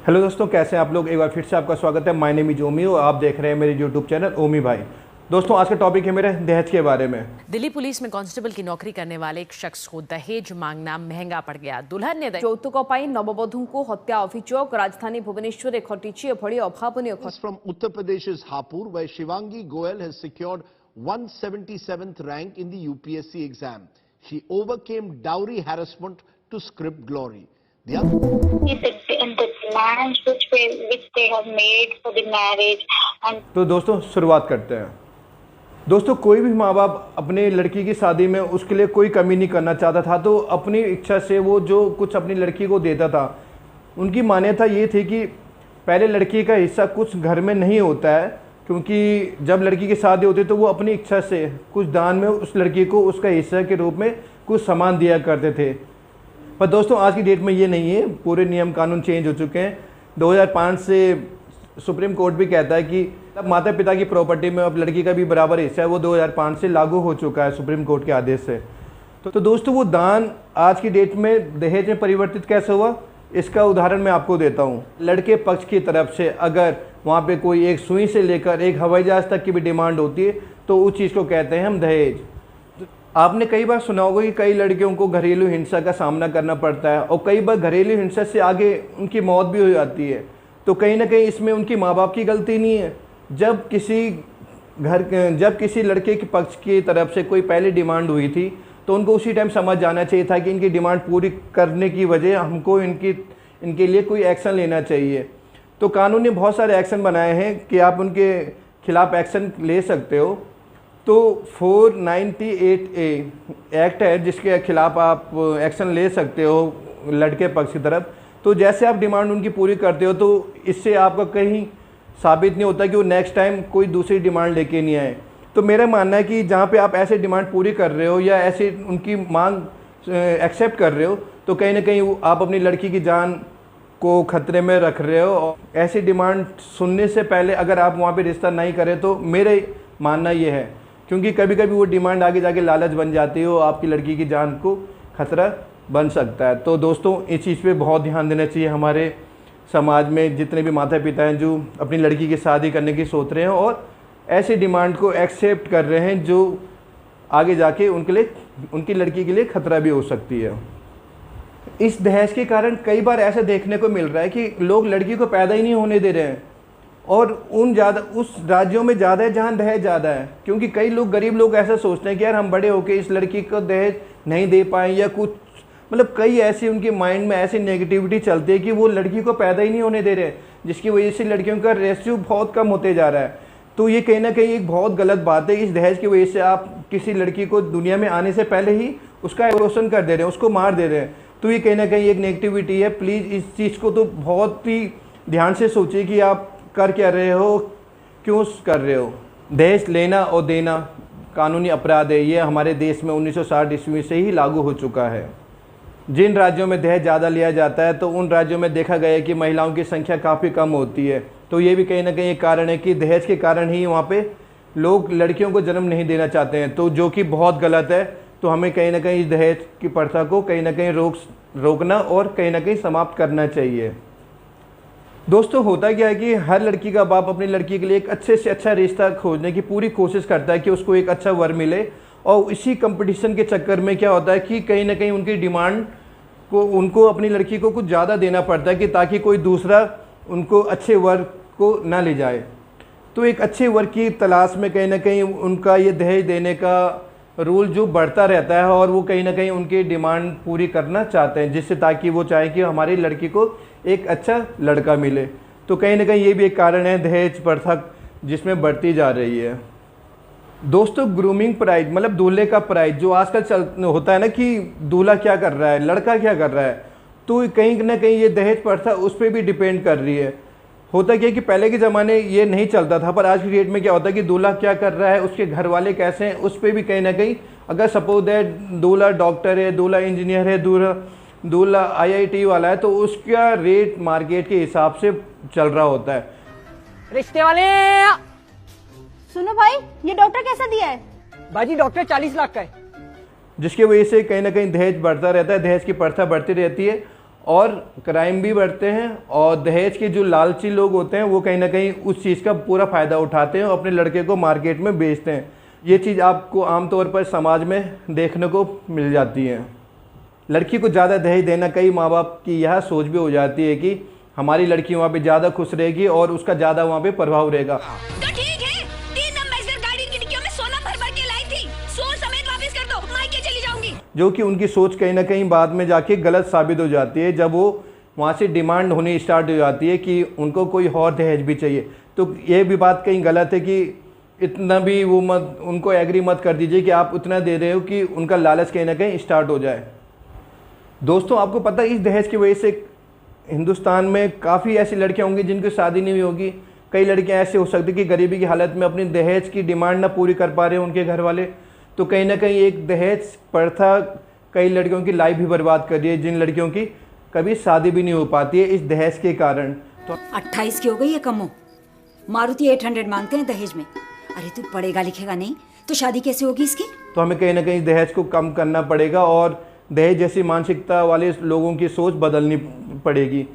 Hello दोस्तों, कैसे हैं आप लोग। एक बार फिर से आपका स्वागत है। माय नेम इज ओमी और आप देख रहे हैं मेरे यूट्यूब चैनल ओमी भाई। दोस्तों, आज का टॉपिक है मेरे दहेज के बारे में। दिल्ली पुलिस में कांस्टेबल की नौकरी करने वाले एक शख्स को दहेज मांगना महंगा पड़ गया। दुल्हन ने ଯୌତୁକ ପାଇଁ ନବବଧୂଙ୍କୁ ହତ୍ୟା ଅଭିଯୋଗ ରାଜଧାନୀ ଭୁବନେଶ୍ୱରରେ ଘଟିଛି ଏଭଳି ଅଭାବନୀୟ ଘଟଣା। From Uttar Pradesh's Hapur, where Shivangi Goel has secured 177th rank in the UPSC exam. She overcame dowry harassment to script glory. The demands which they have made for the marriage and तो दोस्तों, शुरुआत करते हैं। दोस्तों, कोई भी माँ बाप अपने लड़की की शादी में उसके लिए कोई कमी नहीं करना चाहता था, तो अपनी इच्छा से वो जो कुछ अपनी लड़की को देता था। उनकी मान्यता ये थी कि पहले लड़की का हिस्सा कुछ घर में नहीं होता है, क्योंकि जब लड़की की शादी होती तो वो अपनी इच्छा से कुछ दान में उस लड़की को उसका हिस्सा के रूप में कुछ सामान दिया करते थे। पर दोस्तों, आज की डेट में ये नहीं है। पूरे नियम कानून चेंज हो चुके हैं। 2005 से सुप्रीम कोर्ट भी कहता है कि अब माता पिता की प्रॉपर्टी में अब लड़की का भी बराबर हिस्सा है, वो 2005 से लागू हो चुका है सुप्रीम कोर्ट के आदेश से। तो दोस्तों, वो दान आज की डेट में दहेज में परिवर्तित कैसे हुआ, इसका उदाहरण मैं आपको देता हूँ। लड़के पक्ष की तरफ से अगर वहाँ पे कोई एक सुई से लेकर एक हवाई जहाज तक की भी डिमांड होती है तो उस चीज़ को कहते हैं हम दहेज। आपने कई बार सुना होगा कि कई लड़कियों को घरेलू हिंसा का सामना करना पड़ता है और कई बार घरेलू हिंसा से आगे उनकी मौत भी हो जाती है। तो कहीं ना कहीं इसमें उनकी माँ बाप की गलती नहीं है। जब किसी लड़के के पक्ष की तरफ से कोई पहले डिमांड हुई थी तो उनको उसी टाइम समझ जाना चाहिए था कि इनकी डिमांड पूरी करने की वजह हमको इनके लिए कोई एक्शन लेना चाहिए। तो कानून ने बहुत सारे एक्शन बनाए हैं कि आप उनके खिलाफ एक्शन ले सकते हो। तो 498A एक्ट है जिसके खिलाफ आप एक्शन ले सकते हो लड़के पक्ष की तरफ। तो जैसे आप डिमांड उनकी पूरी करते हो तो इससे आपका कहीं साबित नहीं होता कि वो नेक्स्ट टाइम कोई दूसरी डिमांड लेके नहीं आए। तो मेरा मानना है कि जहाँ पे आप ऐसे डिमांड पूरी कर रहे हो या ऐसे उनकी मांग एक्सेप्ट कर रहे हो तो कहीं ना कहीं आप अपनी लड़की की जान को खतरे में रख रहे हो। और ऐसी डिमांड सुनने से पहले अगर आप वहाँ पे रिश्ता नहीं करें तो मेरे मानना ये है, क्योंकि कभी कभी वो डिमांड आगे जाके लालच बन जाती है और आपकी लड़की की जान को खतरा बन सकता है। तो दोस्तों, इस चीज़ पे बहुत ध्यान देना चाहिए। हमारे समाज में जितने भी माता पिता हैं जो अपनी लड़की की शादी करने की सोच रहे हैं और ऐसी डिमांड को एक्सेप्ट कर रहे हैं जो आगे जाके उनकी लड़की के लिए खतरा भी हो सकती है। इस दहेज के कारण कई बार ऐसा देखने को मिल रहा है कि लोग लड़की को पैदा ही नहीं होने दे रहे हैं और उस राज्यों में ज़्यादा है जहाँ दहेज ज़्यादा है, क्योंकि कई लोग गरीब लोग ऐसा सोचते हैं कि यार हम बड़े होके इस लड़की को दहेज नहीं दे पाए या कुछ, मतलब कई ऐसी उनके माइंड में ऐसी नेगेटिविटी चलती है कि वो लड़की को पैदा ही नहीं होने दे रहे, जिसकी वजह से लड़कियों का रेशियो बहुत कम होते जा रहा है। तो ये कहीं ना कहीं एक बहुत गलत बात है। इस दहेज की वजह से आप किसी लड़की को दुनिया में आने से पहले ही उसका एबॉर्शन कर दे रहे हैं, उसको मार दे रहे हैं। तो ये कहीं ना कहीं एक नेगेटिविटी है। प्लीज़ इस चीज़ को तो बहुत ही ध्यान से सोचिए कि आप कर क्या रहे हो, क्यों कर रहे हो। दहेज लेना और देना कानूनी अपराध है। ये हमारे देश में 1960 ईस्वी से ही लागू हो चुका है। जिन राज्यों में दहेज ज़्यादा लिया जाता है तो उन राज्यों में देखा गया है कि महिलाओं की संख्या काफ़ी कम होती है। तो ये भी कहीं ना कहीं एक कारण है कि दहेज के कारण ही वहाँ पे लोग लड़कियों को जन्म नहीं देना चाहते हैं, तो जो कि बहुत गलत है। तो हमें कहीं ना कहीं दहेज की प्रथा को कहीं ना कहीं रोकना और कहीं ना कहीं समाप्त करना चाहिए। दोस्तों, होता क्या है कि हर लड़की का बाप अपनी लड़की के लिए एक अच्छे से अच्छा रिश्ता खोजने की पूरी कोशिश करता है कि उसको एक अच्छा वर मिले, और इसी कंपटीशन के चक्कर में क्या होता है कि कहीं ना कहीं उनकी डिमांड को उनको अपनी लड़की को कुछ ज़्यादा देना पड़ता है कि ताकि कोई दूसरा उनको अच्छे वर को ना ले जाए। तो एक अच्छे वर की तलाश में कहीं ना कहीं उनका ये दहेज देने का रूल जो बढ़ता रहता है और वो कहीं ना कहीं उनकी डिमांड पूरी करना चाहते हैं, जिससे ताकि वो चाहे कि हमारी लड़की को एक अच्छा लड़का मिले। तो कहीं ना कहीं ये भी एक कारण है दहेज प्रथा जिसमें बढ़ती जा रही है। दोस्तों, ग्रूमिंग प्राइज मतलब दूल्हे का प्राइज जो आजकल होता है ना कि दूल्हा क्या कर रहा है, लड़का क्या कर रहा है, तो कहीं ना कहीं ये दहेज प्रथा उस पर भी डिपेंड कर रही है। होता क्या है कि पहले के ज़माने ये नहीं चलता था, पर आज की डेट में क्या होता है कि दूल्हा क्या कर रहा है, उसके घर वाले कैसे हैं, उस पर भी कहीं ना कहीं अगर सपोज है दूल्हा डॉक्टर है, दूल्हा इंजीनियर है, दूल्हा IIT वाला है, तो उसका रेट मार्केट के हिसाब से चल रहा होता है। रिश्ते वाले सुनो भाई, ये डॉक्टर कैसा दिया है? बाजी डॉक्टर 40 लाख का है। जिसकी वजह से कहीं ना कहीं दहेज बढ़ता रहता है, दहेज की प्रथा बढ़ती रहती है और क्राइम भी बढ़ते हैं, और दहेज के जो लालची लोग होते हैं वो कहीं ना कहीं उस चीज़ का पूरा फ़ायदा उठाते हैं और अपने लड़के को मार्केट में बेचते हैं। ये चीज़ आपको आमतौर पर समाज में देखने को मिल जाती है। लड़की को ज़्यादा दहेज देना, कई माँ बाप की यह सोच भी हो जाती है कि हमारी लड़की वहाँ पे ज़्यादा खुश रहेगी और उसका ज़्यादा वहाँ पे प्रभाव रहेगा। तो ठीक है, 3 एम्बेसडर गाड़ी की डिक्कियों में सोना भर भर के लाई थी, सोर समेत वापस कर दो, मायके चली जाऊंगी। जो कि उनकी सोच कहीं ना कहीं बाद में जाके गलत साबित हो जाती है, जब वो वहाँ से डिमांड होनी स्टार्ट हो जाती है कि उनको कोई और दहेज भी चाहिए। तो ये भी बात कहीं गलत है कि इतना भी वो मत, उनको एग्री मत कर दीजिए कि आप उतना दे रहे हो कि उनका लालच कहीं ना कहीं स्टार्ट हो जाए। दोस्तों, आपको पता है इस दहेज की वजह से हिंदुस्तान में काफ़ी ऐसी लड़कियां होंगी जिनकी शादी नहीं हुई होगी। कई लड़कियां ऐसे हो सकती कि गरीबी की हालत में अपनी दहेज की डिमांड ना पूरी कर पा रहे हैं उनके घर वाले। तो कहीं ना कहीं एक दहेज प्रथा कई लड़कियों की लाइफ भी बर्बाद कर रही है, जिन लड़कियों की कभी शादी भी नहीं हो पाती है इस दहेज के कारण। तो 28 की हो गई है कमो, मारुति 800 मांगते हैं दहेज में। अरे तू पढ़ेगा लिखेगा नहीं तो शादी कैसे होगी इसकी? तो हमें कहीं ना कहीं दहेज को कम करना पड़ेगा और दहेज जैसी मानसिकता वाले लोगों की सोच बदलनी पड़ेगी।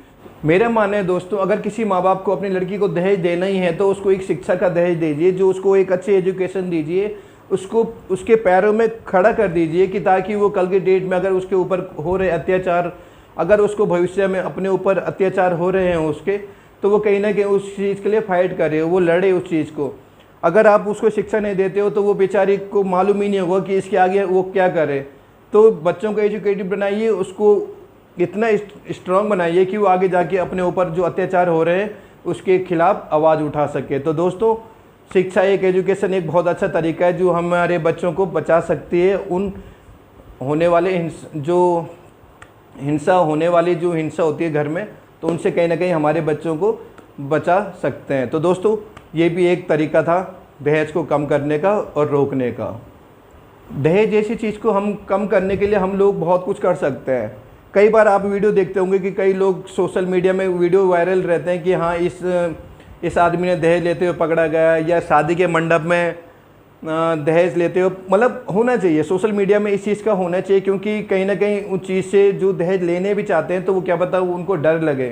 मेरा मानना है दोस्तों, अगर किसी माँ बाप को अपनी लड़की को दहेज देना ही है तो उसको एक शिक्षा का दहेज दीजिए, जो उसको एक अच्छी एजुकेशन दीजिए, उसको उसके पैरों में खड़ा कर दीजिए कि ताकि वो कल के डेट में अगर उसके ऊपर हो रहे अत्याचार, अगर उसको भविष्य में अपने ऊपर अत्याचार हो रहे हैं उसके, तो वो कहीं ना कहीं उस चीज़ के लिए फाइट करे, वो लड़े उस चीज़ को। अगर आप उसको शिक्षा नहीं देते हो तो वो बेचारी को मालूम ही नहीं होगा कि इसके आगे वो क्या करे। तो बच्चों को एजुकेटेड बनाइए, उसको इतना स्ट्रांग बनाइए कि वो आगे जाके अपने ऊपर जो अत्याचार हो रहे हैं उसके खिलाफ आवाज़ उठा सके। तो दोस्तों, शिक्षा एक एजुकेशन एक बहुत अच्छा तरीका है जो हमारे बच्चों को बचा सकती है उन होने वाले जो हिंसा होती है घर में, तो उनसे कहीं ना कहीं हमारे बच्चों को बचा सकते हैं। तो दोस्तों, ये भी एक तरीका था दहेज को कम करने का और रोकने का। दहेज जैसी चीज़ को हम कम करने के लिए हम लोग बहुत कुछ कर सकते हैं। कई बार आप वीडियो देखते होंगे कि कई लोग सोशल मीडिया में वीडियो वायरल रहते हैं कि हाँ इस आदमी ने दहेज लेते हुए पकड़ा गया, या शादी के मंडप में दहेज लेते हुए, मतलब होना चाहिए सोशल मीडिया में इस चीज़ का होना चाहिए, क्योंकि कहीं ना कहीं उस चीज़ से जो दहेज लेने भी चाहते हैं तो वो क्या पता उनको डर लगे।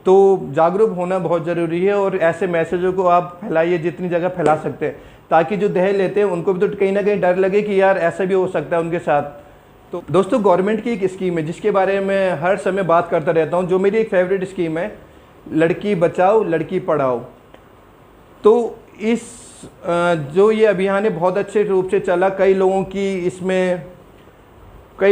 तो जागरूक होना बहुत ज़रूरी है और ऐसे मैसेजों को आप फैलाइए जितनी जगह फैला सकते हैं, ताकि जो दहेज लेते हैं उनको भी तो कहीं ना कहीं डर लगे कि यार ऐसा भी हो सकता है उनके साथ। तो दोस्तों, गवर्नमेंट की एक स्कीम है जिसके बारे में हर समय बात करता रहता हूँ, जो मेरी एक फेवरेट स्कीम है, लड़की बचाओ लड़की पढ़ाओ। तो इस जो ये अभियान है बहुत अच्छे रूप से चला। कई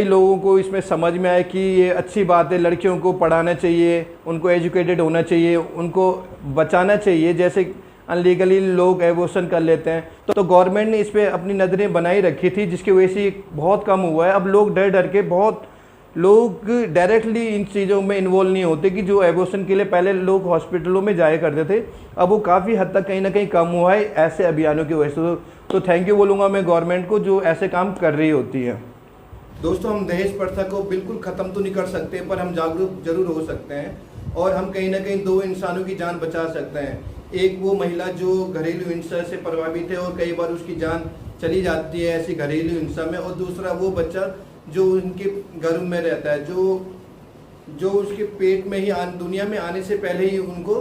लोगों को इसमें समझ में आया कि ये अच्छी बात है, लड़कियों को पढ़ाना चाहिए, उनको एजुकेटेड होना चाहिए, उनको बचाना चाहिए। जैसे अनलीगली लोग एबॉर्शन कर लेते हैं, तो गवर्नमेंट ने इस पर अपनी नज़रें बनाई रखी थी, जिसकी वजह से बहुत कम हुआ है। अब लोग डर के बहुत लोग डायरेक्टली इन चीज़ों में इन्वॉल्व नहीं होते कि जो एबॉर्शन के लिए पहले लोग हॉस्पिटलों में जाया करते थे, अब वो काफ़ी हद तक कहीं ना कहीं कम हुआ है ऐसे अभियानों की वजह से। तो थैंक यू बोलूँगा मैं गवर्नमेंट को जो ऐसे काम कर रही होती है। दोस्तों, हम दहेज प्रथा को बिल्कुल ख़त्म तो नहीं कर सकते, पर हम जागरूक जरूर हो सकते हैं और हम कहीं ना कहीं 2 इंसानों की जान बचा सकते हैं। एक वो महिला जो घरेलू हिंसा से प्रभावित है और कई बार उसकी जान चली जाती है ऐसी घरेलू हिंसा में, और दूसरा वो बच्चा जो उनके गर्भ में रहता है, जो उसके पेट में ही दुनिया में आने से पहले ही उनको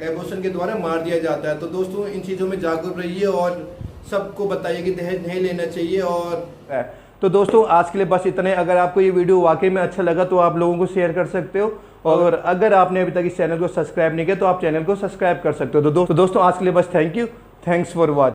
एबॉर्शन के द्वारा मार दिया जाता है। तो दोस्तों, इन चीज़ों में जागरूक रहिए और सबको बताइए कि दहेज नहीं लेना चाहिए। और तो दोस्तों, आज के लिए बस इतने। अगर आपको ये वीडियो वाकई में अच्छा लगा तो आप लोगों को शेयर कर सकते हो, और अगर आपने अभी तक इस चैनल को सब्सक्राइब नहीं किया तो आप चैनल को सब्सक्राइब कर सकते हो। तो दोस्तों, आज के लिए बस thank you, thanks for watching.